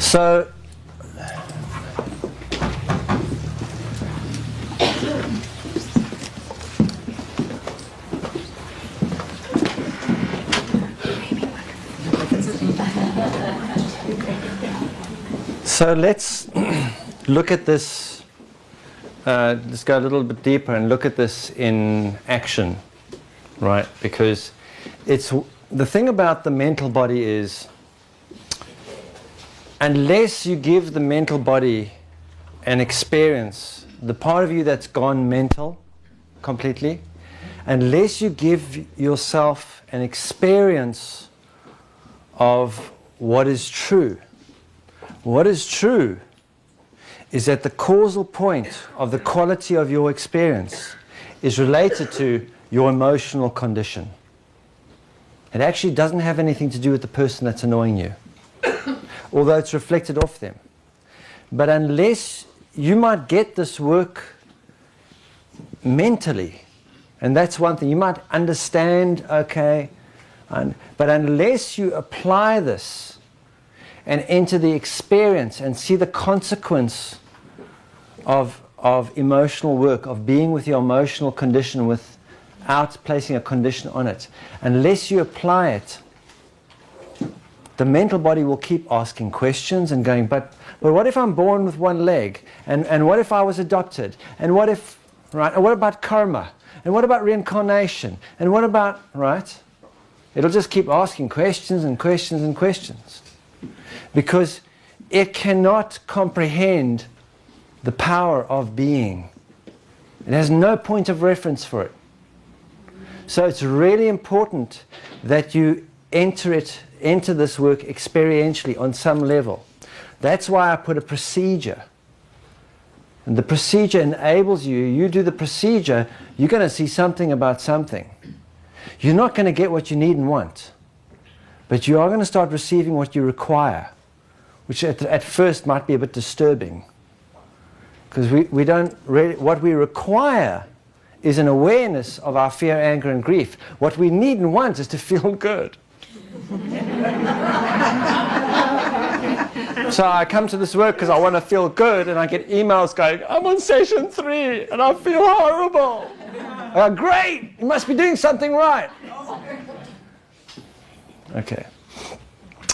So let's look at this, let's go a little bit deeper and look at this in action, right? Because it's the thing about the mental body is, unless you give the mental body an experience, the part of you that's gone mental completely, unless you give yourself an experience of what is true. What is true is that the causal point of the quality of your experience is related to your emotional condition. It actually doesn't have anything to do with the person that's annoying you, although it's reflected off them. But unless you might get this work mentally, and that's one thing, you might understand, okay, but unless you apply this and enter the experience and see the consequence of emotional work, of being with your emotional condition without placing a condition on it, unless you apply it, the mental body will keep asking questions and going, but what if I'm born with one leg? And what if I was adopted? And what if, right? And what about karma? And what about reincarnation? And what about, right? It'll just keep asking questions and questions and questions. Because it cannot comprehend the power of being. It has no point of reference for it. So it's really important that you enter this work experientially on some level. That's why I put a procedure. And the procedure enables you do the procedure, you're going to see something about something. You're not going to get what you need and want, but you are going to start receiving what you require, which at first might be a bit disturbing. Because we don't really, what we require is an awareness of our fear, anger and grief. What we need and want is to feel good. So I come to this work because I want to feel good, and I get emails going, I'm on session 3 and I feel horrible. I go, great, you must be doing something right. Okay.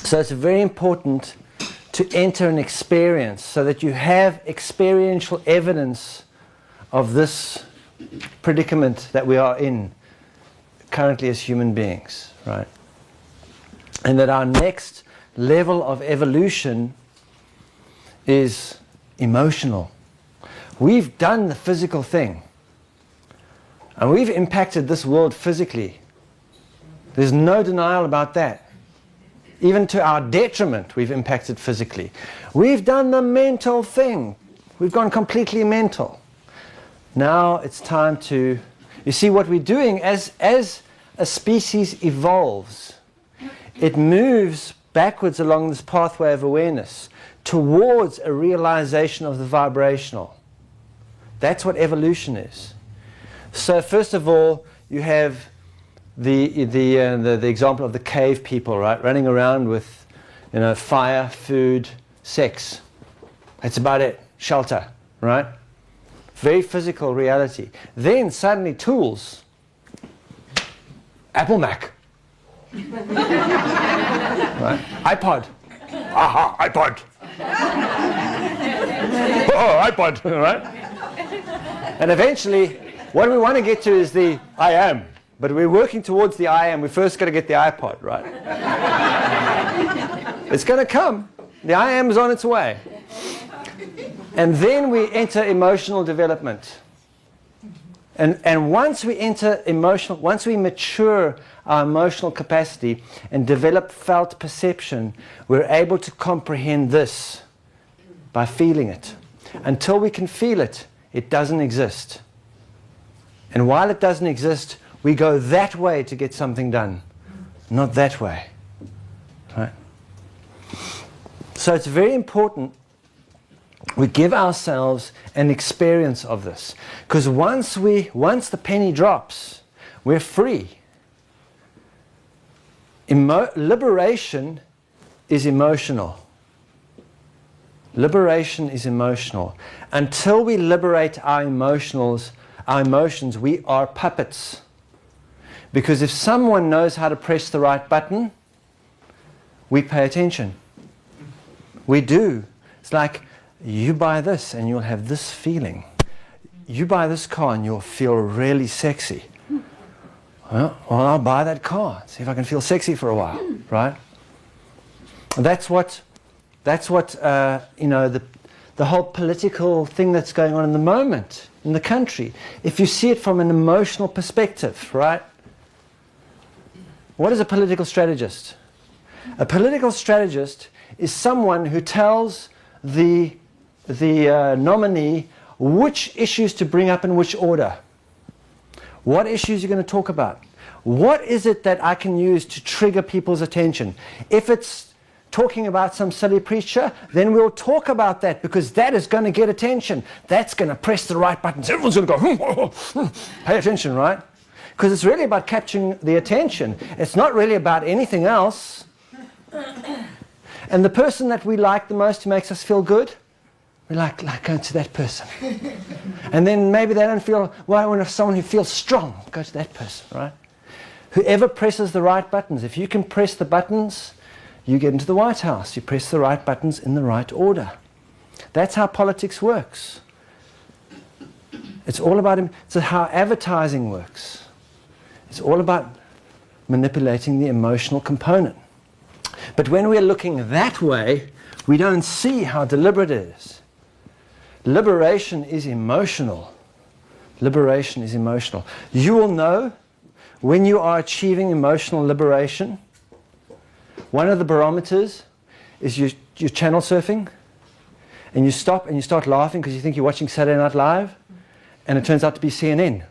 So it's very important to enter an experience so that you have experiential evidence of this predicament that we are in currently as human beings, right? And that our next level of evolution is emotional. We've done the physical thing, and we've impacted this world physically. There's no denial about that. Even to our detriment, we've impacted physically. We've done the mental thing. We've gone completely mental. Now it's time to, you see what we're doing as a species evolves, it moves backwards along this pathway of awareness towards a realization of the vibrational. That's what evolution is. So first of all, you have the example of the cave people, right? Running around with, fire, food, sex. That's about it. Shelter, right? Very physical reality. Then suddenly tools. Apple Mac. Right? iPod. Aha, iPod. Oh, iPod, right? And eventually, what we want to get to is the I am. But we're working towards the I am. We first got to get the iPod, right? It's going to come. The I am is on its way. And then we enter emotional development. And once we enter emotional, once we mature our emotional capacity and develop felt perception, we're able to comprehend this by feeling it. Until we can feel it, it doesn't exist. And while it doesn't exist, we go that way to get something done, not that way. Right? So it's very important we give ourselves an experience of this. Because once the penny drops, we're free. Liberation is emotional. Liberation is emotional. Until we liberate our emotions, we are puppets. Because if someone knows how to press the right button, we pay attention. We do. It's like, you buy this and you'll have this feeling. You buy this car and you'll feel really sexy. Well, I'll buy that car. See if I can feel sexy for a while, right? That's what you know, the whole political thing that's going on in the moment in the country. If you see it from an emotional perspective, right? What is a political strategist? A political strategist is someone who tells the nominee which issues to bring up in which order. What issues you're going to talk about? What is it that I can use to trigger people's attention? If it's talking about some silly preacher, then we'll talk about that because that is going to get attention. That's going to press the right buttons. Everyone's going to go, pay attention, right? Because it's really about capturing the attention. It's not really about anything else. And the person that we like the most who makes us feel good, we like going to that person. And then maybe they don't feel, well, I want someone who feels strong, go to that person, right? Whoever presses the right buttons, if you can press the buttons, you get into the White House. You press the right buttons in the right order. That's how politics works. It's all about, it's how advertising works. It's all about manipulating the emotional component. But when we're looking that way, we don't see how deliberate it is. Liberation is emotional. Liberation is emotional. You will know when you are achieving emotional liberation. One of the barometers is you're channel surfing and you stop and you start laughing because you think you're watching Saturday Night Live and it turns out to be CNN.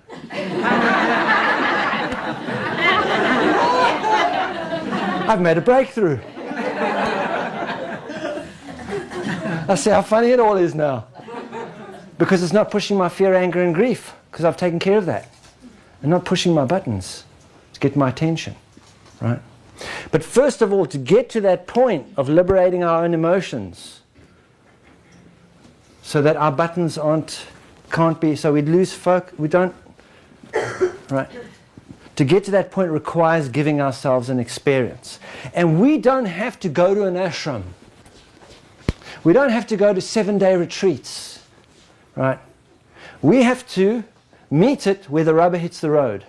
I've made a breakthrough. I see how funny it all is now. Because it's not pushing my fear, anger and grief, because I've taken care of that. And not pushing my buttons to get my attention, right? But first of all, to get to that point of liberating our own emotions so that our buttons can't be, so we lose focus, we don't, right? To get to that point requires giving ourselves an experience. And we don't have to go to an ashram. We don't have to go to 7-day retreats, right? We have to meet it where the rubber hits the road.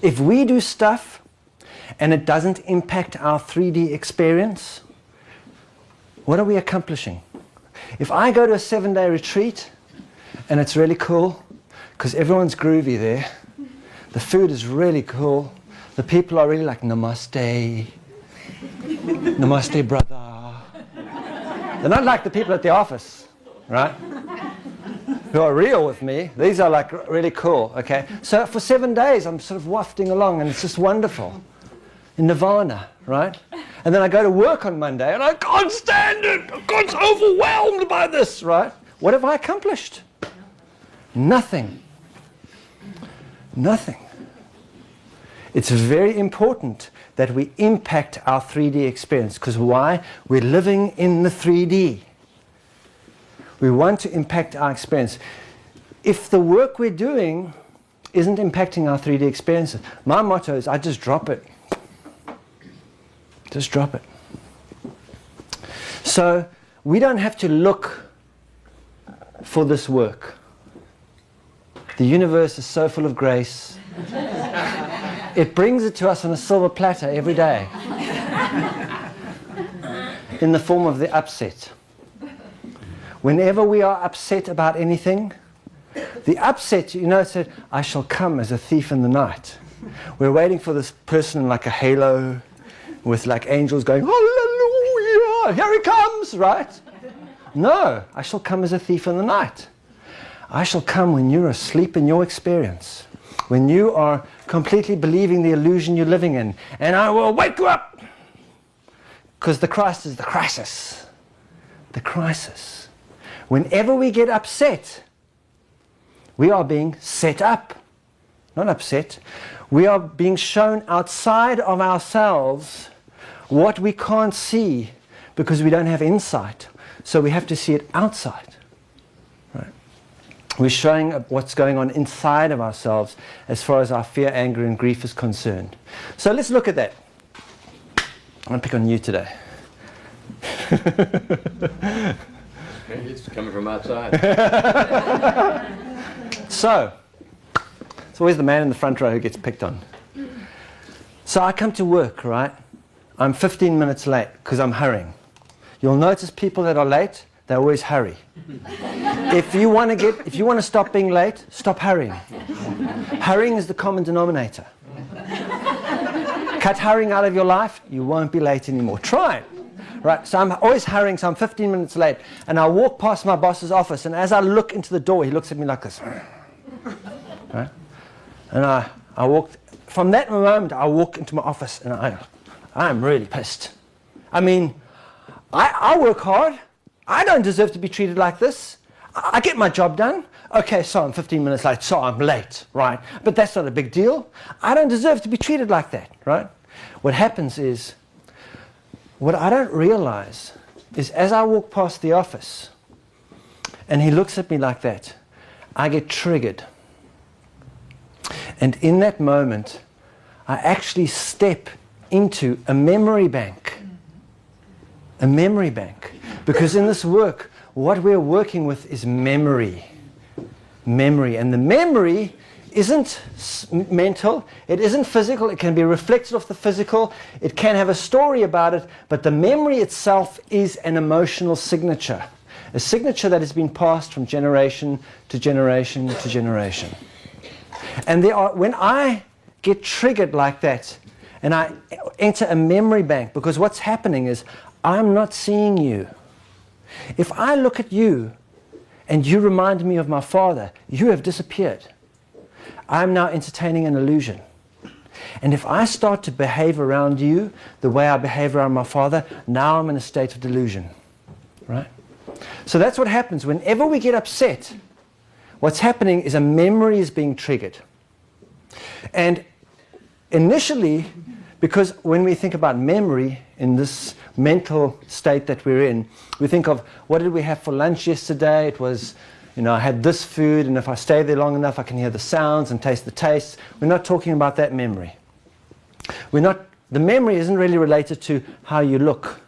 If we do stuff and it doesn't impact our 3D experience, what are we accomplishing? If I go to a 7-day retreat and it's really cool because everyone's groovy there, the food is really cool, the people are really like, namaste, namaste brother. They're not like the people at the office, right? Who are real with me. These are like really cool, okay? So for 7 days I'm sort of wafting along and it's just wonderful. In nirvana, right? And then I go to work on Monday and I can't stand it. I'm overwhelmed by this, right? What have I accomplished? Nothing. Nothing. It's very important that we impact our 3D experience. Because why? We're living in the 3D. We want to impact our experience. If the work we're doing isn't impacting our 3D experiences, my motto is I just drop it. Just drop it. So we don't have to look for this work. The universe is so full of grace. It brings it to us on a silver platter every day in the form of the upset. Whenever we are upset about anything, the upset, you know, it said, I shall come as a thief in the night. We're waiting for this person in like a halo with like angels going, hallelujah, here he comes, right? No, I shall come as a thief in the night. I shall come when you're asleep in your experience, when you are completely believing the illusion you're living in, and I will wake you up. Because the Christ is the crisis. The crisis. Whenever we get upset, we are being set up, not upset. We are being shown outside of ourselves what we can't see because we don't have insight. So we have to see it outside. Right? We're showing what's going on inside of ourselves as far as our fear, anger, and grief is concerned. So let's look at that. I'm going to pick on you today. It's coming from outside. So, it's always the man in the front row who gets picked on. So I come to work, right? I'm 15 minutes late because I'm hurrying. You'll notice people that are late, they always hurry. If you want to stop being late, stop hurrying. Hurrying is the common denominator. Cut hurrying out of your life, you won't be late anymore. Try it. Right, so I'm always hurrying, so I'm 15 minutes late, and I walk past my boss's office, and as I look into the door, he looks at me like this. Right? And I walked, from that moment, I walk into my office, and I'm really pissed. I mean, I work hard. I don't deserve to be treated like this. I get my job done. Okay, so I'm 15 minutes late, so I'm late, right? But that's not a big deal. I don't deserve to be treated like that, right? What happens is, what I don't realize is as I walk past the office and he looks at me like that, I get triggered. And in that moment, I actually step into a memory bank. A memory bank. Because in this work, what we're working with is memory. Memory. And the memory isn't mental, it isn't physical, it can be reflected off the physical, it can have a story about it, but the memory itself is an emotional signature. A signature that has been passed from generation to generation to generation. And when I get triggered like that, and I enter a memory bank, because what's happening is, I'm not seeing you. If I look at you, and you remind me of my father, you have disappeared. I'm now entertaining an illusion. And if I start to behave around you the way I behave around my father, now I'm in a state of delusion. Right? So that's what happens. Whenever we get upset, what's happening is a memory is being triggered. And initially, because when we think about memory in this mental state that we're in, we think of, what did we have for lunch yesterday? It was, I had this food, and if I stay there long enough, I can hear the sounds and taste the tastes. We're not talking about that memory. The memory isn't really related to how you look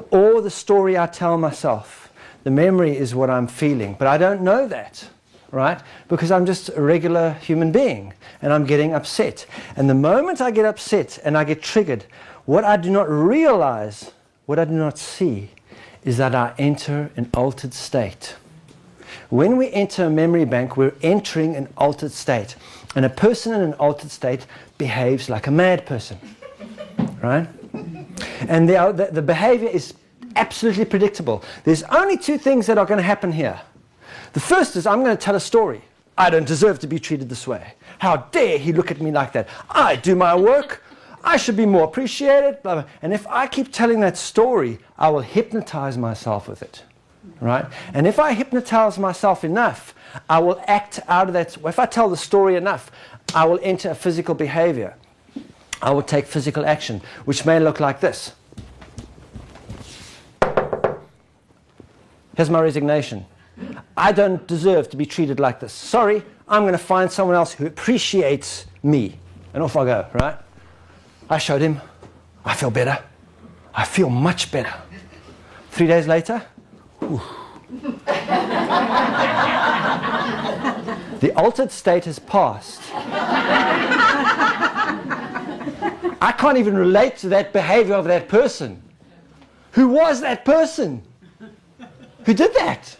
or the story I tell myself. The memory is what I'm feeling, but I don't know that, right? Because I'm just a regular human being, and I'm getting upset. And the moment I get upset and I get triggered, what I do not realize, what I do not see, is that I enter an altered state. When we enter a memory bank, we're entering an altered state. And a person in an altered state behaves like a mad person. Right? And the behavior is absolutely predictable. There's only two things that are going to happen here. The first is, I'm going to tell a story. I don't deserve to be treated this way. How dare he look at me like that? I do my work. I should be more appreciated. Blah, blah. And if I keep telling that story, I will hypnotize myself with it. Right? And if I hypnotize myself enough, I will act out of that. If I tell the story enough, I will enter a physical behavior. I will take physical action, which may look like this. Here's my resignation. I don't deserve to be treated like this. Sorry, I'm going to find someone else who appreciates me. And off I go, right? I showed him. I feel better. I feel much better. 3 days later, the altered state has passed. I can't even relate to that behavior of that person. Who was that person? Who did that?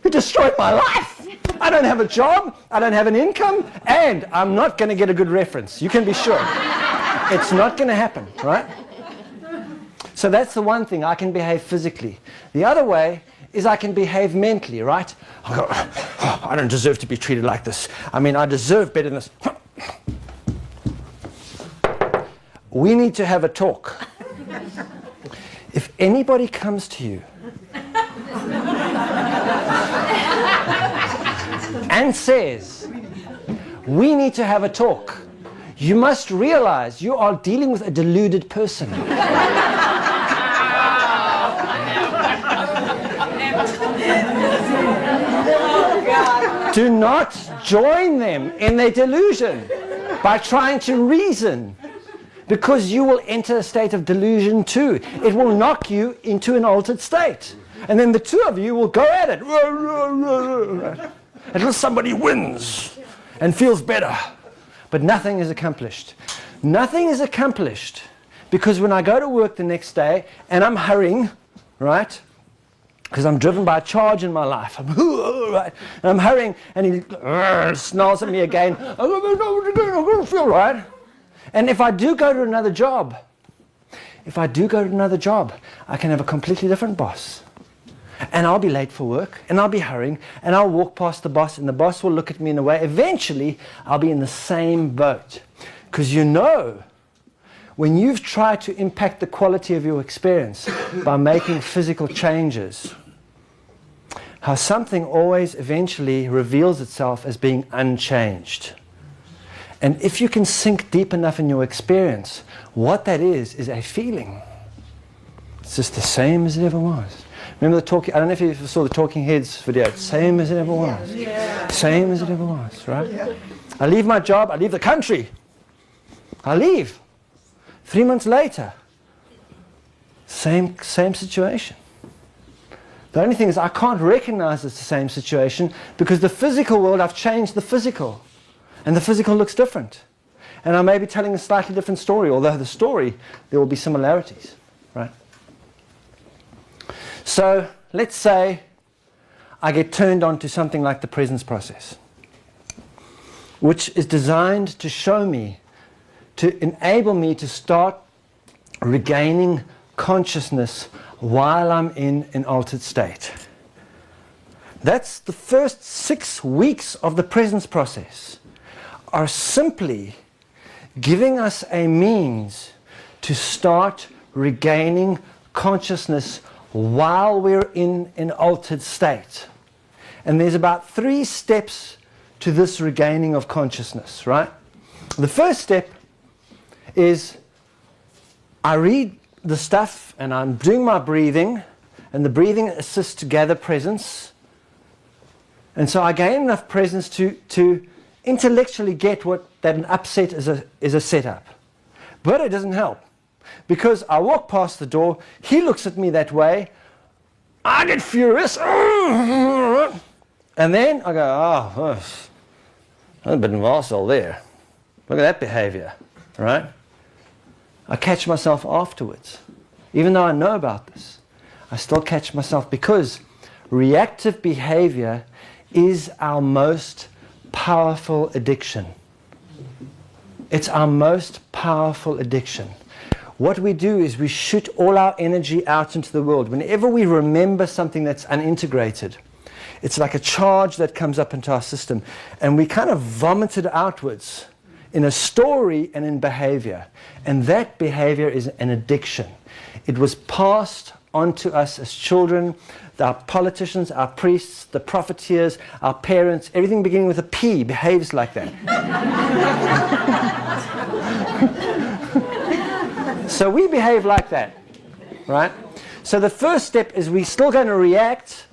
Who destroyed my life? I don't have a job, I don't have an income, and I'm not going to get a good reference. You can be sure. It's not going to happen, right? So that's the one thing. I can behave physically. The other way is I can behave mentally, right? I go, oh, I don't deserve to be treated like this. I mean, I deserve better than this. We need to have a talk. If anybody comes to you and says, we need to have a talk, you must realize you are dealing with a deluded person. Do not join them in their delusion by trying to reason, because you will enter a state of delusion too. It will knock you into an altered state. And then the two of you will go at it. Until somebody wins and feels better. But nothing is accomplished. Nothing is accomplished because when I go to work the next day and I'm hurrying, right? Because I'm driven by a charge in my life. Right? And I'm hurrying and he snarls at me again. I don't feel right. And if I do go to another job, I can have a completely different boss. And I'll be late for work, and I'll be hurrying, and I'll walk past the boss, and the boss will look at me in a way. Eventually, I'll be in the same boat. Because you know, when you've tried to impact the quality of your experience by making physical changes, how something always eventually reveals itself as being unchanged. And if you can sink deep enough in your experience, what that is a feeling. It's just the same as it ever was. Remember the talking, I don't know if you saw the Talking Heads video, same as it ever was. Yeah. Same as it ever was, right? Yeah. I leave my job, I leave the country. I leave. 3 months later, same situation. The only thing is I can't recognize it's the same situation because the physical world, I've changed the physical. And the physical looks different. And I may be telling a slightly different story, although the story, there will be similarities, right? So let's say I get turned on to something like the presence process, which is designed to show me, to enable me to start regaining consciousness while I'm in an altered state. That's the first 6 weeks of the presence process, are simply giving us a means to start regaining consciousness while we're in an altered state. And there's about 3 steps to this regaining of consciousness, right? The first step is I read the stuff and I'm doing my breathing, and the breathing assists to gather presence. And so I gain enough presence to intellectually get that an upset is a setup. But it doesn't help. Because I walk past the door, he looks at me that way, I get furious, and then I go, oh, that's a bit of an arsehole there. Look at that behavior, right? I catch myself afterwards. Even though I know about this, I still catch myself because reactive behavior is our most powerful addiction. It's our most powerful addiction. What we do is we shoot all our energy out into the world. Whenever we remember something that's unintegrated, it's like a charge that comes up into our system, and we kind of vomit it outwards in a story and in behavior. And that behavior is an addiction. It was passed on to us as children. Our politicians, our priests, the profiteers, our parents, everything beginning with a P behaves like that. So we behave like that, right? So the first step is we're still going to react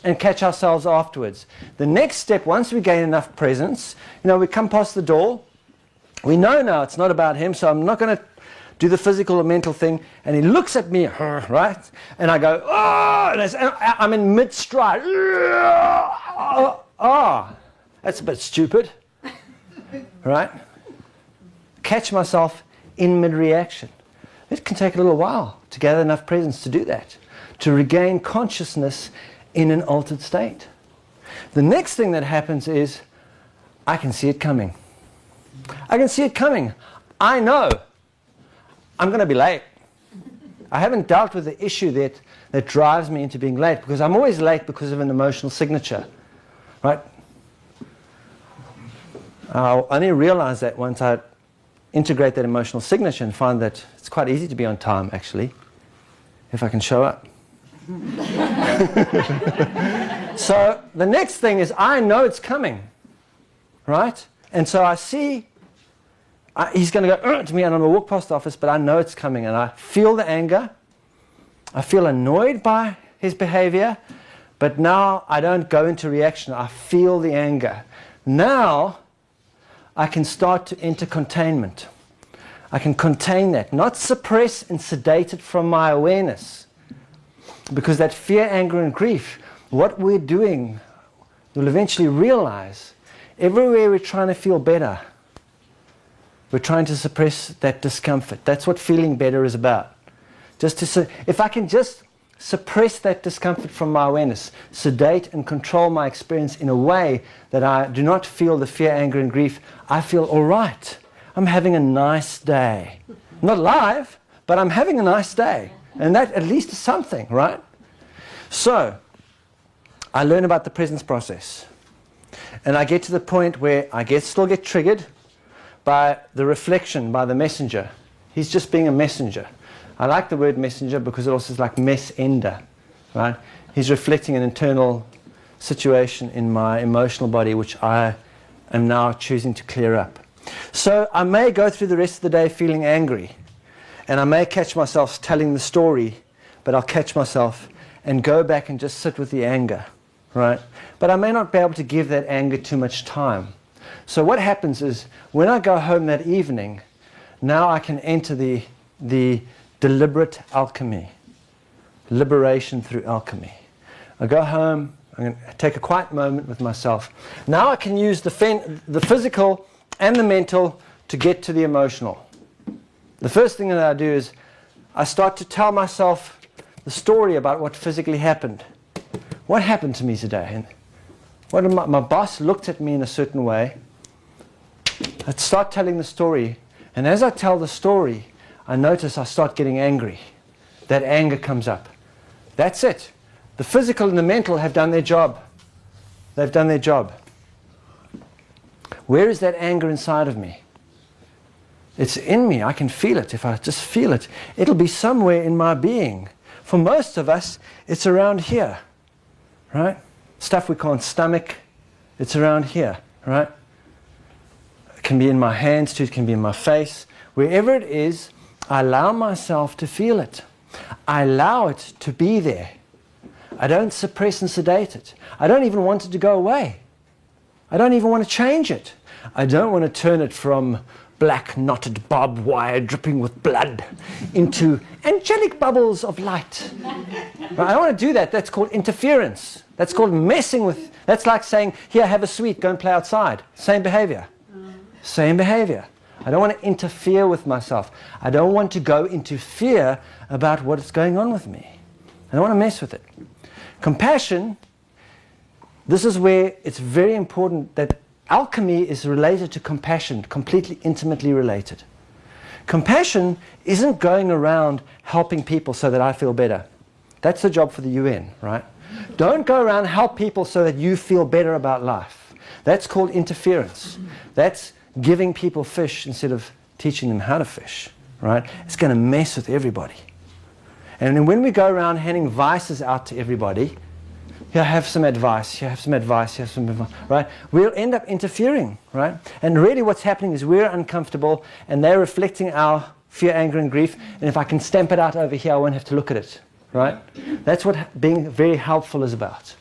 and catch ourselves afterwards. The next step, once we gain enough presence, we come past the door. We know now it's not about him, so I'm not going to do the physical or mental thing. And he looks at me, right? And I go, oh, and I'm in mid-stride. Oh, that's a bit stupid, right? Catch myself in mid-reaction. It can take a little while to gather enough presence to do that, to regain consciousness in an altered state. The next thing that happens is I can see it coming. I can see it coming. I know I'm going to be late. I haven't dealt with the issue that drives me into being late, because I'm always late because of an emotional signature, right? I'll only realize that once I integrate that emotional signature and find that it's quite easy to be on time, actually, if I can show up. So the next thing is I know it's coming, right? And so I see he's going to go to me, and I'm going to walk past the office, but I know it's coming, and I feel the anger. I feel annoyed by his behavior, But now I don't go into reaction. I feel the anger. Now I can start to enter containment. I can contain that, not suppress and sedate it from my awareness. Because that fear, anger, and grief, what we're doing, you'll eventually realize, everywhere we're trying to feel better, we're trying to suppress that discomfort. That's what feeling better is about. If I can just suppress that discomfort from my awareness, sedate and control my experience in a way that I do not feel the fear, anger, and grief, I feel all right. I'm having a nice day. Not live, but I'm having a nice day. And that at least is something, right? So, I learn about the presence process. And I get to the point where I still get triggered by the reflection, by the messenger. He's just being a messenger. I like the word messenger because it also is like mess ender, right? He's reflecting an internal situation in my emotional body which I am now choosing to clear up. So I may go through the rest of the day feeling angry, and I may catch myself telling the story, but I'll catch myself and go back and just sit with the anger, right? But I may not be able to give that anger too much time. So what happens is, when I go home that evening, now I can enter the deliberate alchemy, liberation through alchemy. I go home, I'm going to take a quiet moment with myself. Now I can use the physical and the mental to get to the emotional. The first thing that I do is I start to tell myself the story about what physically happened. What happened to me today? And my boss looked at me in a certain way. I'd start telling the story, and as I tell the story, I notice I start getting angry. That anger comes up. That's it. The physical and the mental have done their job. They've done their job. Where is that anger inside of me? It's in me. I can feel it. If I just feel it, it'll be somewhere in my being. For most of us, it's around here, right? Stuff we can't stomach, it's around here, right? It can be in my hands too, it can be in my face. Wherever it is, I allow myself to feel it. I allow it to be there. I don't suppress and sedate it. I don't even want it to go away. I don't even want to change it. I don't want to turn it from black knotted barbed wire dripping with blood into angelic bubbles of light. Right? I don't want to do that. That's called interference. That's called messing with. That's like saying, here, have a sweet, go and play outside. Same behavior. Same behavior. I don't want to interfere with myself. I don't want to go into fear about what is going on with me. I don't want to mess with it. Compassion, this is where it's very important that alchemy is related to compassion, completely intimately related. Compassion isn't going around helping people so that I feel better. That's the job for the UN, right? Don't go around help people so that you feel better about life. That's called interference. That's giving people fish instead of teaching them how to fish, right? It's going to mess with everybody. And then when we go around handing vices out to everybody, here, have some advice, here, have some advice, here, have some advice, right? We'll end up interfering, right? And really what's happening is we're uncomfortable and they're reflecting our fear, anger, and grief. And if I can stamp it out over here, I won't have to look at it, right? That's what being very helpful is about.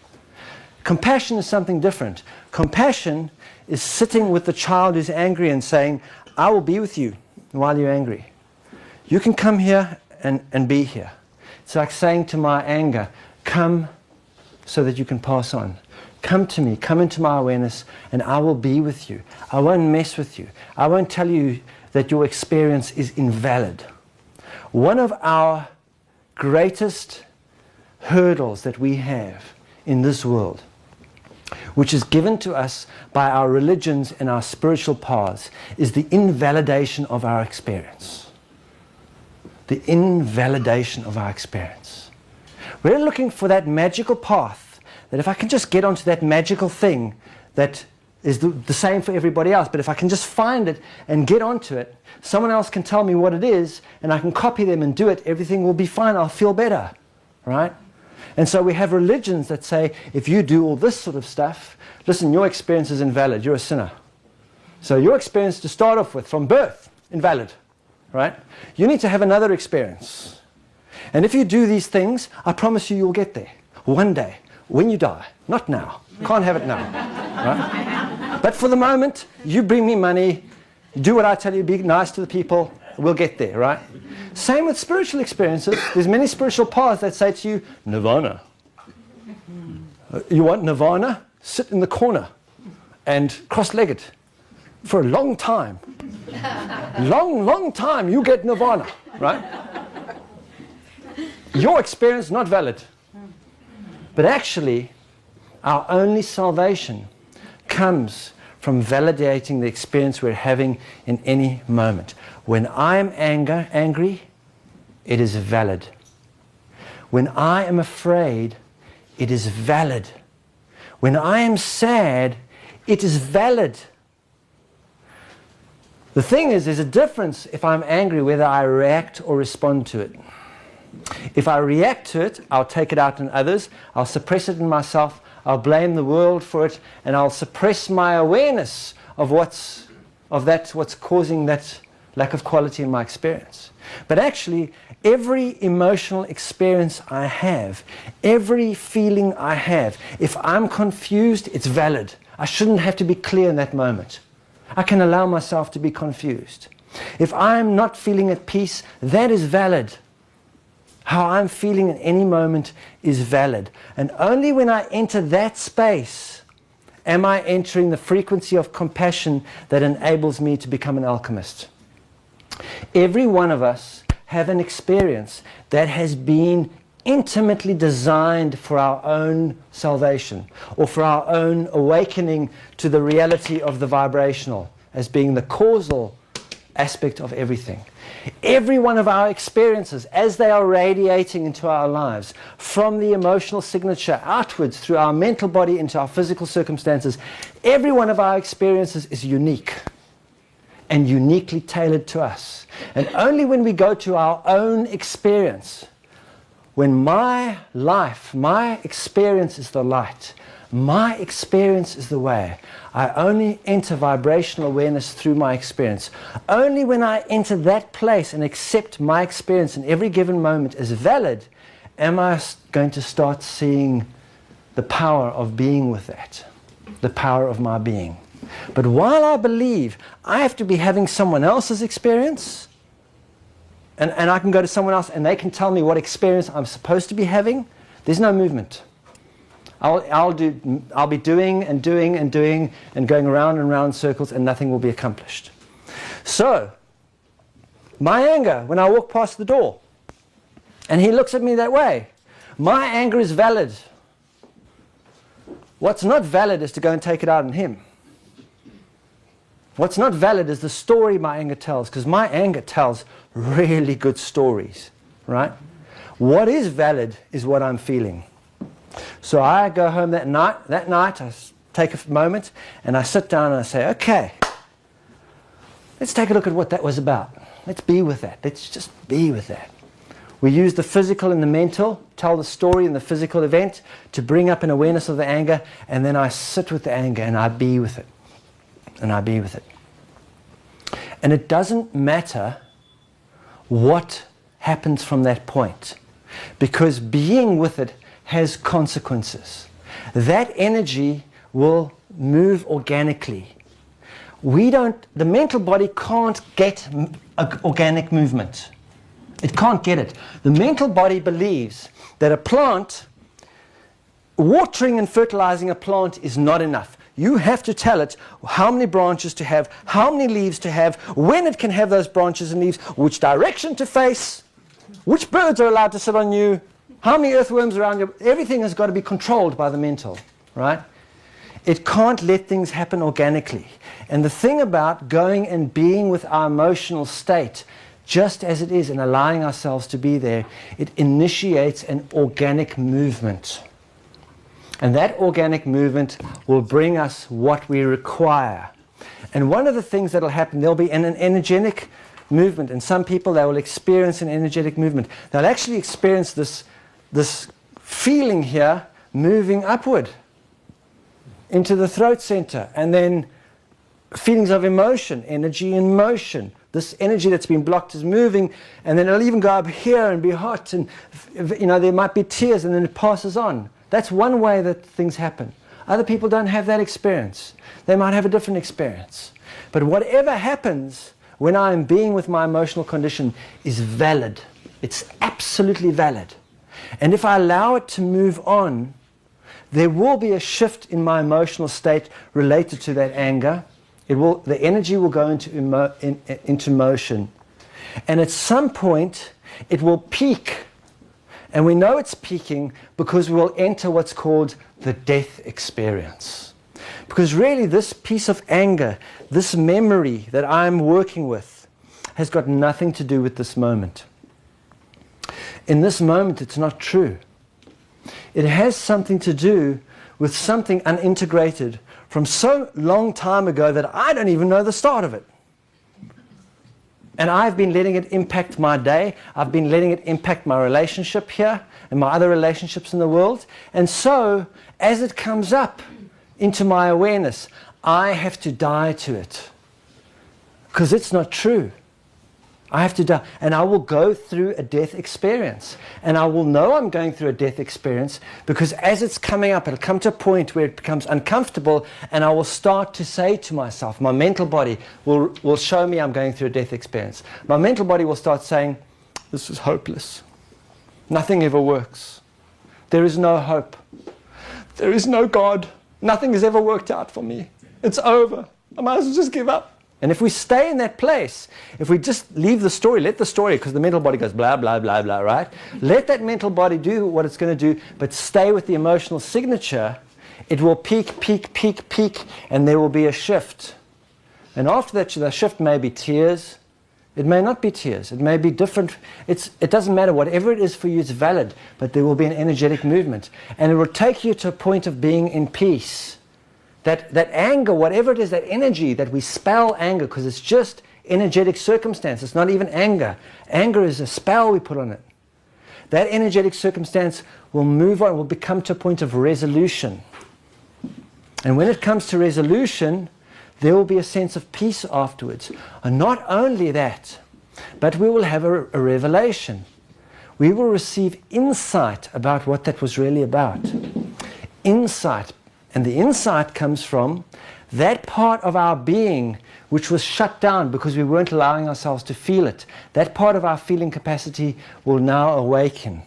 Compassion is something different. Compassion is sitting with the child who's angry and saying, I will be with you while you're angry. You can come here and be here. It's like saying to my anger, come so that you can pass on. Come to me, come into my awareness, and I will be with you. I won't mess with you. I won't tell you that your experience is invalid. One of our greatest hurdles that we have in this world, which is given to us by our religions and our spiritual paths, is the invalidation of our experience. The invalidation of our experience. We're looking for that magical path, that if I can just get onto that magical thing that is the same for everybody else, but if I can just find it and get onto it, someone else can tell me what it is, and I can copy them and do it, everything will be fine, I'll feel better, right? And so we have religions that say, if you do all this sort of stuff, listen, your experience is invalid, you're a sinner. So your experience to start off with, from birth, invalid, right? You need to have another experience. And if you do these things, I promise you, you'll get there. One day, when you die, not now. Can't have it now. Right? But for the moment, you bring me money, do what I tell you, be nice to the people, we'll get there, right? Same with spiritual experiences. There's many spiritual paths that say to you, nirvana. You want nirvana? Sit in the corner and cross-legged for a long time. Long time, you get nirvana, right? Your experience not valid. But actually, our only salvation comes from validating the experience we're having in any moment. When I'm angry, it is valid. When I am afraid, it is valid. When I am sad, it is valid. The thing is, there's a difference if I'm angry whether I react or respond to it. If I react to it, I'll take it out on others, I'll suppress it in myself, I'll blame the world for it, and I'll suppress my awareness of what's causing that lack of quality in my experience. But actually, every emotional experience I have, every feeling I have, if I'm confused, it's valid. I shouldn't have to be clear in that moment. I can allow myself to be confused. If I'm not feeling at peace, that is valid. How I'm feeling in any moment is valid. And only when I enter that space am I entering the frequency of compassion that enables me to become an alchemist. Every one of us have an experience that has been intimately designed for our own salvation or for our own awakening to the reality of the vibrational as being the causal aspect of everything. Every one of our experiences, as they are radiating into our lives, from the emotional signature outwards through our mental body into our physical circumstances, every one of our experiences is unique and uniquely tailored to us. And only when we go to our own experience, when my life, my experience is the light, my experience is the way, I only enter vibrational awareness through my experience. Only when I enter that place and accept my experience in every given moment as valid, am I going to start seeing the power of being with that, the power of my being. But while I believe I have to be having someone else's experience, and I can go to someone else and they can tell me what experience I'm supposed to be having, there's no movement. I'll be doing and going around and around in circles and nothing will be accomplished. So, my anger when I walk past the door and he looks at me that way, my anger is valid. What's not valid is to go and take it out on him. What's not valid is the story my anger tells, because my anger tells really good stories, right? What is valid is what I'm feeling. So I go home that night I take a moment and I sit down and I say, okay, let's take a look at what that was about. Let's be with that. Let's just be with that. We use the physical and the mental, tell the story in the physical event to bring up an awareness of the anger, and then I sit with the anger and I be with it. And I be with it. And it doesn't matter what happens from that point, because being with it has consequences. That energy will move organically. The mental body can't get organic movement. It can't get it. The mental body believes that a plant, watering and fertilizing a plant is not enough. You have to tell it how many branches to have, how many leaves to have, when it can have those branches and leaves, which direction to face, which birds are allowed to sit on you, how many earthworms around you. Everything has got to be controlled by the mental, right? It can't let things happen organically. And the thing about going and being with our emotional state, just as it is, and allowing ourselves to be there, it initiates an organic movement. And that organic movement will bring us what we require. And one of the things that will happen, there'll be an energetic movement. And some people, they will experience an energetic movement. They'll actually experience this feeling here moving upward into the throat center. And then feelings of emotion, energy in motion. This energy that's been blocked is moving, and then it'll even go up here and be hot, and there might be tears, and then it passes on. That's one way that things happen. Other people don't have that experience. They might have a different experience. But whatever happens when I am being with my emotional condition is valid. It's absolutely valid. And if I allow it to move on, there will be a shift in my emotional state related to that anger. The energy will go into motion. And at some point, it will peak. And we know it's peaking because we will enter what's called the death experience. Because really this piece of anger, this memory that I'm working with, has got nothing to do with this moment. In this moment, it's not true. It has something to do with something unintegrated from so long time ago that I don't even know the start of it. And I've been letting it impact my day. I've been letting it impact my relationship here and my other relationships in the world. And so, as it comes up into my awareness, I have to die to it. Because it's not true. I have to die. And I will go through a death experience. And I will know I'm going through a death experience because as it's coming up, it'll come to a point where it becomes uncomfortable and I will start to say to myself, my mental body will show me I'm going through a death experience. My mental body will start saying, this is hopeless. Nothing ever works. There is no hope. There is no God. Nothing has ever worked out for me. It's over. I might as well just give up. And if we stay in that place, if we just leave the story, let the story, because the mental body goes blah, blah, blah, blah, right? Let that mental body do what it's going to do, but stay with the emotional signature, it will peak, peak, peak, peak, and there will be a shift. And after that, the shift may be tears. It may not be tears. It may be different. It doesn't matter. Whatever it is for you, it's valid, but there will be an energetic movement. And it will take you to a point of being in peace. That anger, whatever it is, that energy that we spell anger, because it's just energetic circumstance. It's not even anger. Anger is a spell we put on it. That energetic circumstance will move on, will become to a point of resolution. And when it comes to resolution, there will be a sense of peace afterwards. And not only that, but we will have a revelation. We will receive insight about what that was really about. Insight. And the insight comes from that part of our being which was shut down because we weren't allowing ourselves to feel it. That part of our feeling capacity will now awaken.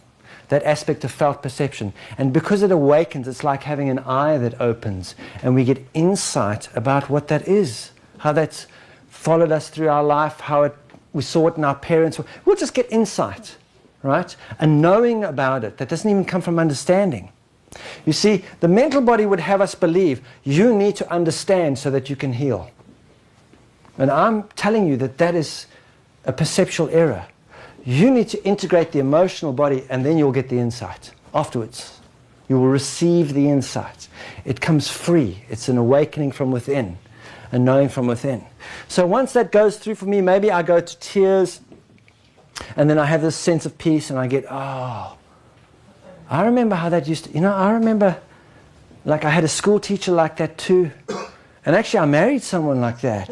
That aspect of felt perception. And because it awakens, it's like having an eye that opens. And we get insight about what that is. How that's followed us through our life. How we saw it in our parents. We'll just get insight. Right? And knowing about it. That doesn't even come from understanding. You see, the mental body would have us believe you need to understand so that you can heal. And I'm telling you that that is a perceptual error. You need to integrate the emotional body and then you'll get the insight afterwards. You will receive the insight. It comes free. It's an awakening from within, a knowing from within. So once that goes through for me, maybe I go to tears and then I have this sense of peace and I get, oh, I remember how that used to, I remember, like I had a school teacher like that too. And actually I married someone like that.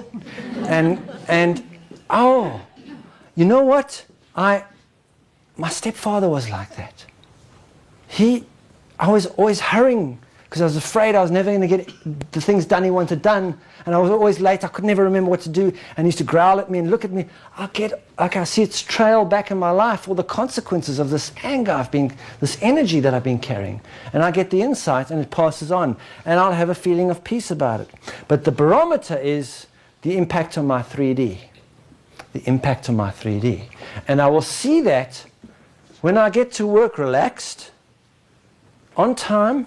And oh, you know what? My stepfather was like that. I was always hurrying because I was afraid I was never going to get the things done he wanted done. And I was always late. I could never remember what to do. And he used to growl at me and look at me. I see its trail back in my life, all the consequences of this anger this energy that I've been carrying. And I get the insight and it passes on. And I'll have a feeling of peace about it. But the barometer is the impact on my 3D. The impact on my 3D. And I will see that when I get to work relaxed, on time,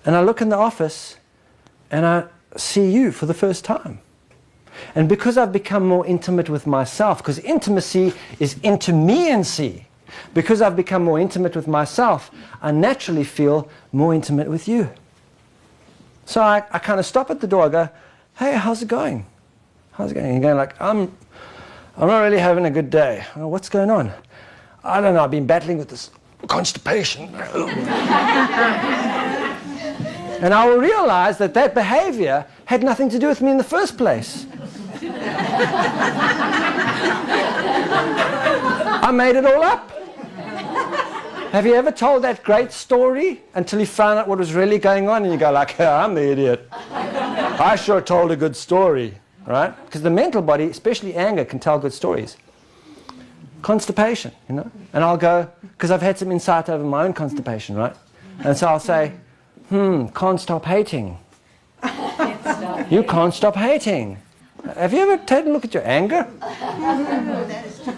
and I look in the office and I see you for the first time. And because I've become more intimate with myself, because intimacy is intimacy, because I've become more intimate with myself, I naturally feel more intimate with you. So I kind of stop at the door, I go, hey, how's it going? How's it going? And you're going like, I'm not really having a good day. Oh, what's going on? I don't know, I've been battling with this constipation. And I will realize that behavior had nothing to do with me in the first place. I made it all up. Have you ever told that great story until you found out what was really going on and you go like, I'm the idiot. I sure told a good story, right? Because the mental body, especially anger, can tell good stories. Constipation, you know? And I'll go, because I've had some insight over my own constipation, right? And so I'll say, can't stop hating. You can't stop hating. Have you ever taken a look at your anger?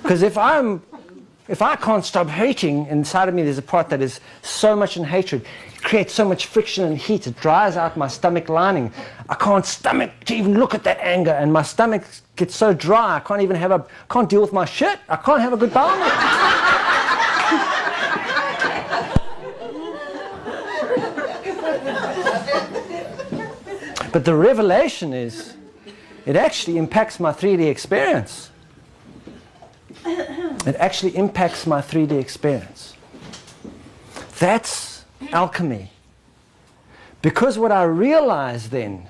Because if I can't stop hating, inside of me there's a part that is so much in hatred. It creates so much friction and heat. It dries out my stomach lining. I can't stomach to even look at that anger, and my stomach gets so dry. I can't even can't deal with my shit. I can't have a good bowel movement. But the revelation is, it actually impacts my 3D experience. It actually impacts my 3D experience. That's alchemy. Because what I realize then,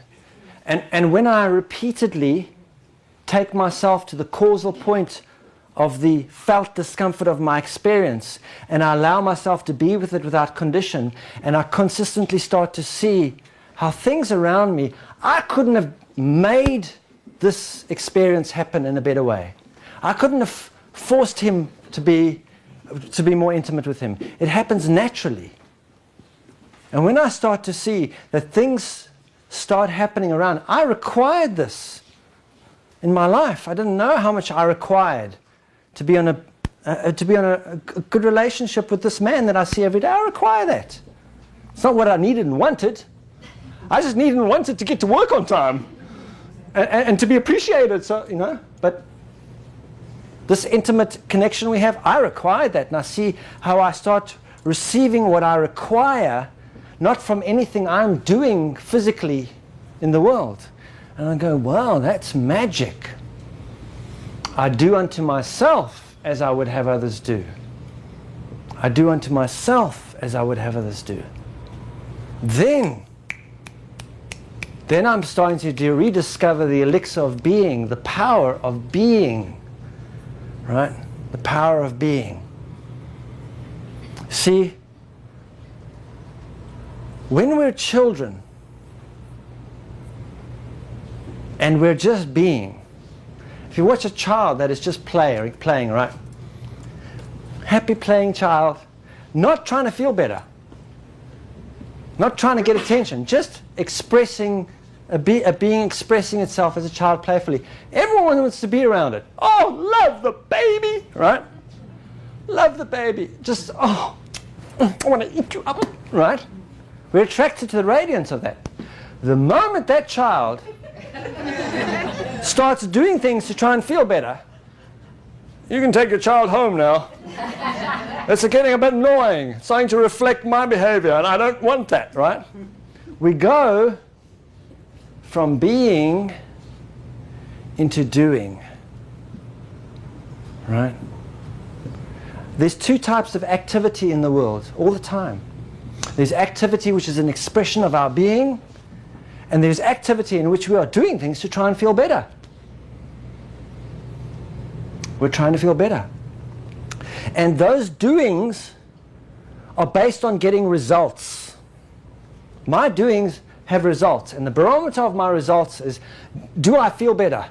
and when I repeatedly take myself to the causal point of the felt discomfort of my experience, and I allow myself to be with it without condition, and I consistently start to see how things around me, I couldn't have made this experience happen in a better way. I couldn't have forced him to be more intimate with him. It happens naturally. And when I start to see that things start happening around, I required this in my life. I didn't know how much I required to be on a good relationship with this man that I see every day. I require that. It's not what I needed and wanted. I just needed and wanted to get to work on time and to be appreciated. So, you know, but this intimate connection we have, I require that. And I see how I start receiving what I require, not from anything I'm doing physically in the world. And I go, wow, that's magic. I do unto myself as I would have others do. I do unto myself as I would have others do. Then I'm starting to rediscover the elixir of being, the power of being. Right? The power of being. See, when we're children and we're just being, if you watch a child that is just playing, right? Happy playing child, not trying to feel better, not trying to get attention, just expressing a being expressing itself as a child playfully. Everyone wants to be around it. Oh, love the baby, right? Love the baby. Just, oh, I want to eat you up, right? We're attracted to the radiance of that. The moment that child starts doing things to try and feel better, you can take your child home now. It's getting a bit annoying. It's starting to reflect my behavior, and I don't want that, right? We go from being into doing, right? There's two types of activity in the world all the time. There's activity which is an expression of our being, and there's activity in which we are doing things to try and feel better. We're trying to feel better. And those doings are based on getting results. My doings have results, and the barometer of my results is, do I feel better?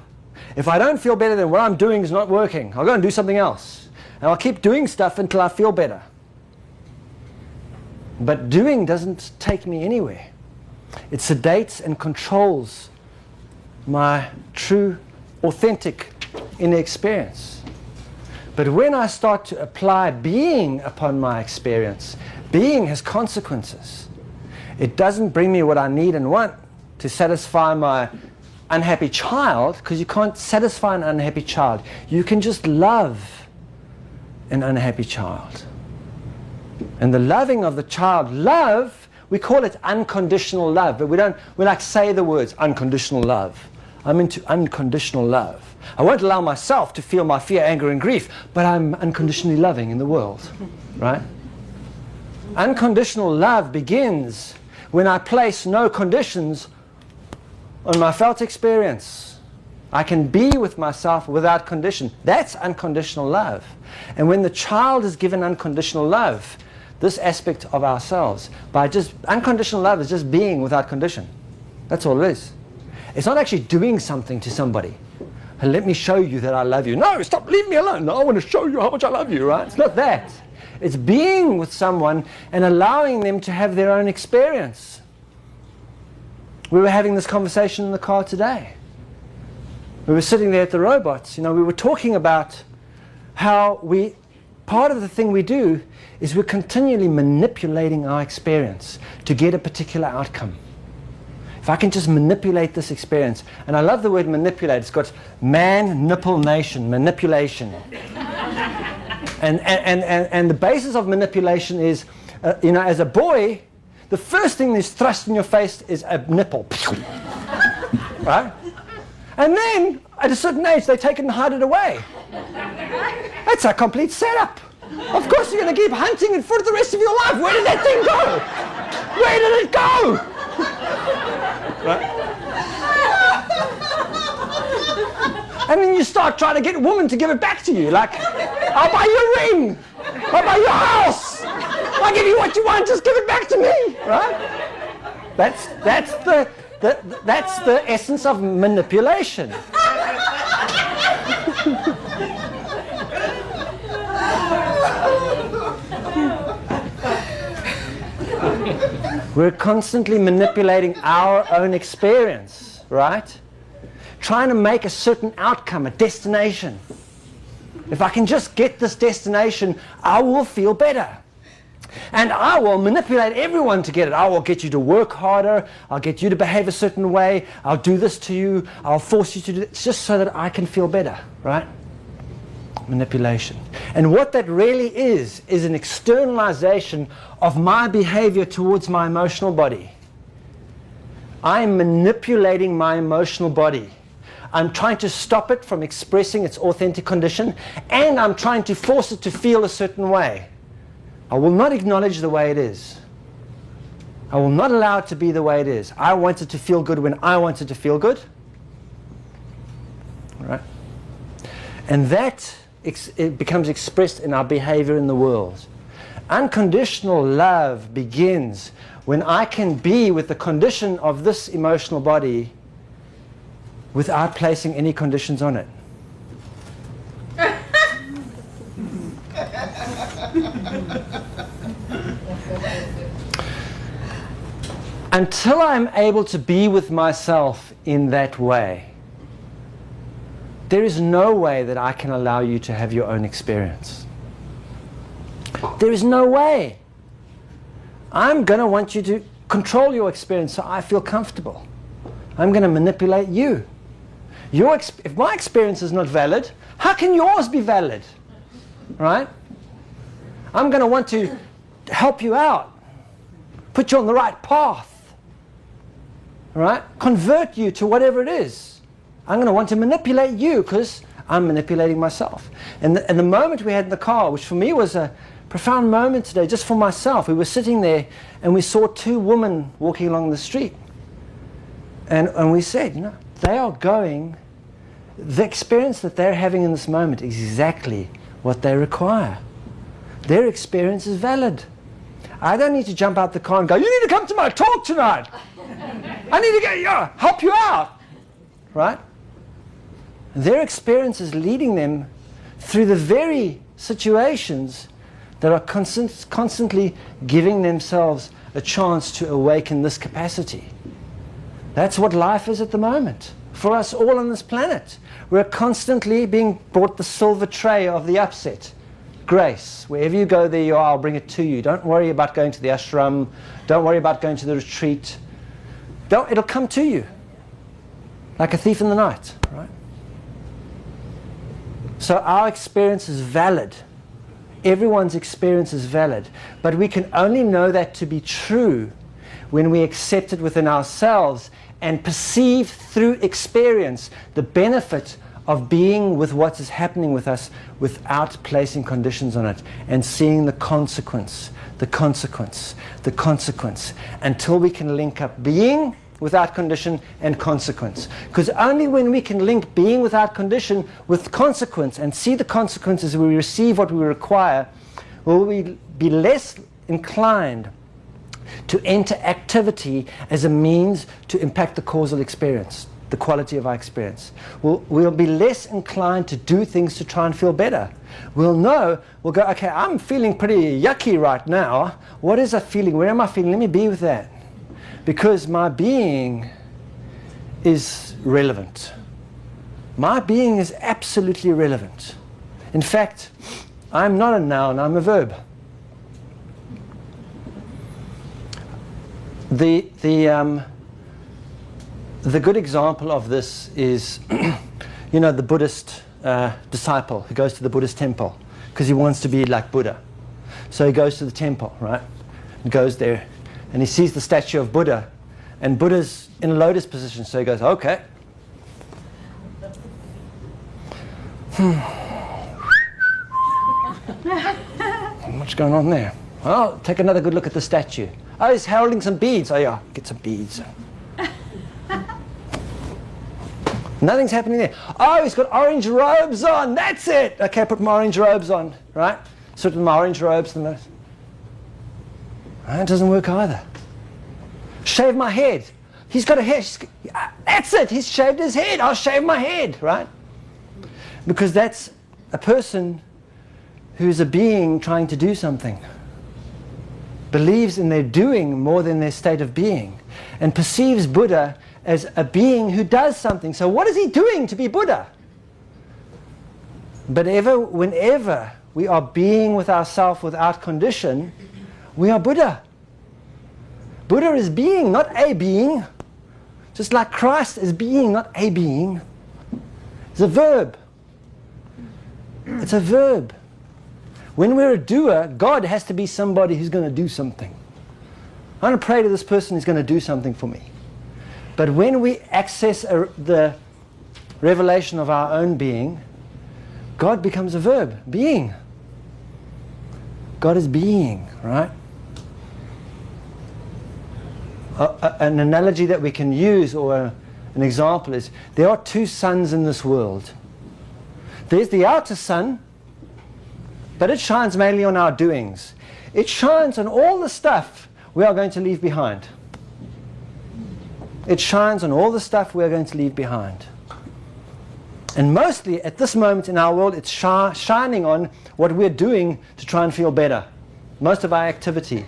If I don't feel better, then what I'm doing is not working. I'll go and do something else. And I'll keep doing stuff until I feel better. But doing doesn't take me anywhere. It sedates and controls my true, authentic inner experience. But when I start to apply being upon my experience, being has consequences. It doesn't bring me what I need and want to satisfy my unhappy child, because you can't satisfy an unhappy child. You can just love an unhappy child. And the loving of the child, love, we call it unconditional love, but we like say the words unconditional love. I'm into unconditional love. I won't allow myself to feel my fear, anger, and grief, but I'm unconditionally loving in the world, right? Unconditional love begins when I place no conditions on my felt experience. I can be with myself without condition. That's unconditional love. And when the child is given unconditional love, this aspect of ourselves by just, unconditional love is just being without condition. That's all it is. It's not actually doing something to somebody. And let me show you that I love you. No, stop, leave me alone. No, I want to show you how much I love you, right? It's not that. It's being with someone and allowing them to have their own experience. We were having this conversation in the car today. We were sitting there at the robots. We were talking about how part of the thing we do is we're continually manipulating our experience to get a particular outcome. If I can just manipulate this experience, and I love the word manipulate, it's got manipulation. And the basis of manipulation is, as a boy, the first thing that's thrust in your face is a nipple. Right? And then, at a certain age, they take it and hide it away. That's a complete setup. Of course you're going to keep hunting it for the rest of your life. Where did that thing go? Where did it go? Right? And then you start trying to get a woman to give it back to you. Like, I'll buy you a ring. I'll buy you a house. I'll give you what you want. Just give it back to me. Right? That's the essence of manipulation. We're constantly manipulating our own experience, right? Trying to make a certain outcome, a destination. If I can just get this destination, I will feel better. And I will manipulate everyone to get it. I will get you to work harder. I'll get you to behave a certain way. I'll do this to you. I'll force you to do it. It's just so that I can feel better, right? Manipulation. And what that really is an externalization of my behavior towards my emotional body. I'm manipulating my emotional body. I'm trying to stop it from expressing its authentic condition, and I'm trying to force it to feel a certain way. I will not acknowledge the way it is. I will not allow it to be the way it is. I want it to feel good when I want it to feel good. All right? And that it becomes expressed in our behavior in the world. Unconditional love begins when I can be with the condition of this emotional body without placing any conditions on it. Until I'm able to be with myself in that way, there is no way that I can allow you to have your own experience. There is no way. I'm going to want you to control your experience so I feel comfortable. I'm going to manipulate you. If my experience is not valid, how can yours be valid? Right? I'm going to want to help you out, put you on the right path, right? Convert you to whatever it is. I'm going to want to manipulate you because I'm manipulating myself. And the moment we had in the car, which for me was a profound moment today, just for myself, we were sitting there and we saw two women walking along the street. And we said, they are going, the experience that they're having in this moment is exactly what they require. Their experience is valid. I don't need to jump out the car and go, you need to come to my talk tonight. I need to help you out. Right? Their experience is leading them through the very situations that are constantly giving themselves a chance to awaken this capacity. That's what life is at the moment. For us all on this planet, we're constantly being brought the silver tray of the upset. Grace. Wherever you go, there you are. I'll bring it to you. Don't worry about going to the ashram. Don't worry about going to the retreat. It'll come to you. Like a thief in the night. Right? So our experience is valid. Everyone's experience is valid. But we can only know that to be true when we accept it within ourselves and perceive through experience the benefit of being with what is happening with us without placing conditions on it and seeing the consequence, until we can link up being without condition and consequence. Because only when we can link being without condition with consequence and see the consequences, we receive what we require, will we be less inclined to enter activity as a means to impact the causal experience, the quality of our experience. We'll be less inclined to do things to try and feel better. We'll go, okay, I'm feeling pretty yucky right now. What is that feeling? Where am I feeling? Let me be with that. Because my being is relevant. My being is absolutely relevant. In fact, I'm not a noun, I'm a verb. The good example of this is, the Buddhist disciple who goes to the Buddhist temple because he wants to be like Buddha. So he goes to the temple, right? And goes there and he sees the statue of Buddha, and Buddha's in a lotus position. So he goes, okay. What's going on there? Well, take another good look at the statue. Oh, he's holding some beads. Oh yeah, get some beads. Nothing's happening there. Oh, he's got orange robes on. That's it. Okay, put my orange robes on, right? Sit with my orange robes. It doesn't work either. Shave my head. He's got a hair. That's it. He's shaved his head. I'll shave my head, right? Because that's a person who's a being trying to do something. Believes in their doing more than their state of being, and perceives Buddha as a being who does something. So what is he doing to be Buddha? But whenever we are being with ourselves without condition, we are Buddha. Buddha is being, not a being. Just like Christ is being, not a being. It's a verb. It's a verb. When we're a doer, God has to be somebody who's going to do something. I'm going to pray to this person who's going to do something for me. But when we access the revelation of our own being, God becomes a verb, being. God is being, right? An analogy that we can use, or an example, is there are two suns in this world. There's the outer sun, but it shines mainly on our doings. It shines on all the stuff we are going to leave behind. It shines on all the stuff we are going to leave behind. And mostly at this moment in our world, it's shining on what we're doing to try and feel better. Most of our activity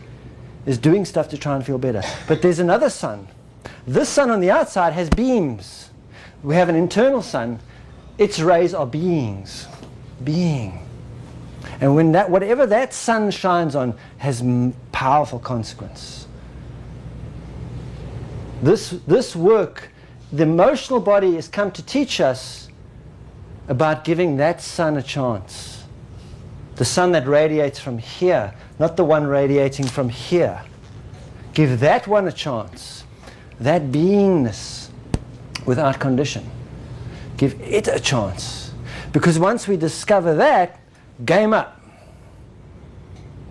is doing stuff to try and feel better. But there's another sun. This sun on the outside has beams. We have an internal sun. Its rays are beings. Being. And when whatever that sun shines on has powerful consequence. This work, the emotional body has come to teach us about giving that sun a chance. The sun that radiates from here, not the one radiating from here. Give that one a chance. That beingness without condition. Give it a chance. Because once we discover that, game up.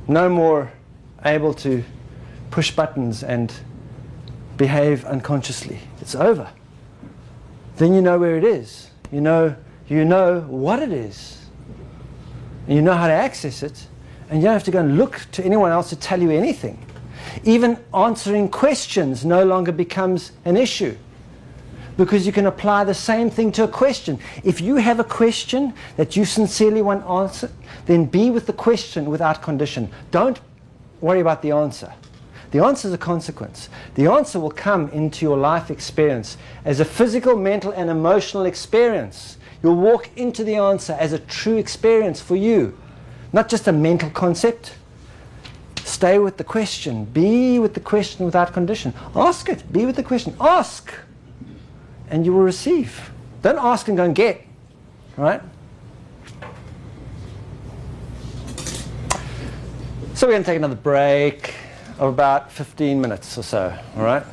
No more able to push buttons and behave unconsciously. It's over. Then you know where it is. You know what it is. And you know how to access it. And you don't have to go and look to anyone else to tell you anything. Even answering questions no longer becomes an issue. Because you can apply the same thing to a question. If you have a question that you sincerely want answered, then be with the question without condition. Don't worry about the answer. The answer is a consequence. The answer will come into your life experience as a physical, mental, and emotional experience. You'll walk into the answer as a true experience for you, not just a mental concept. Stay with the question. Be with the question without condition. Ask it. Be with the question. Ask. And you will receive. Don't ask and go and get. Right? So we're going to take another break of about 15 minutes or so. All right?